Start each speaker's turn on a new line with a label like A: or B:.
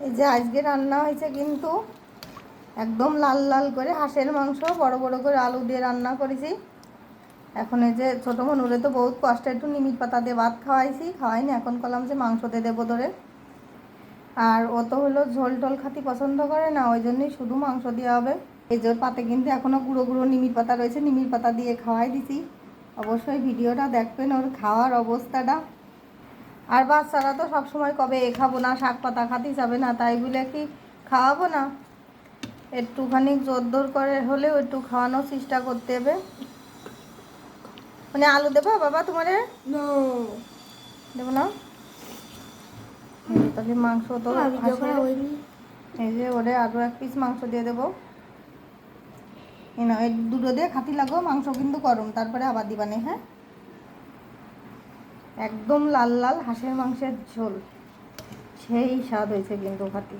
A: এই যে আজকে রান্না হয়েছে কিন্তু একদম লাল লাল করে হাঁসের মাংস, বড় বড় করে আলু দিয়ে রান্না করেছি। এখন এই যে ছোটো মনুরে তো বহুত কষ্টে একটু নিমিট পাতা দিয়ে ভাত খাওয়াইনি, এখন করলাম যে মাংসতে দেবো ধরে। আর ও তো হলো ঝোল টোল খাতি পছন্দ করে না, ওই জন্যই শুধু মাংস দেওয়া হবে। এই যে পাতে কিন্তু এখনও গুঁড়ো গুঁড়ো নিমিট পাতা রয়েছে, নিমিট পাতা দিয়ে খাওয়াই দিছি। অবশ্যই ভিডিওটা দেখবেন ওর খাওয়ার অবস্থাটা। আর বাচ্চারা তো সবসময় কবে এ খাবো না, শাক পাতা খাতেই যাবে না, তাই বলে কি খাওয়াবো না? একটুখানি জোর করে হলেও একটু খাওয়ানোর চেষ্টা করতে হবে। মানে আলু দেবো বাবা তোমারে? দেবো না? তাহলে মাংস তো এই যে ওরে আরও এক পিস মাংস দিয়ে দেবো। না এই দুটো দিয়ে খাতি লাগো, মাংস কিন্তু গরম, তারপরে আবার দিবানে। হ্যাঁ, একদম লাল লাল হাঁসের মাংসের ঝোল, সেই স্বাদ হয়েছে কিন্তু খাতি।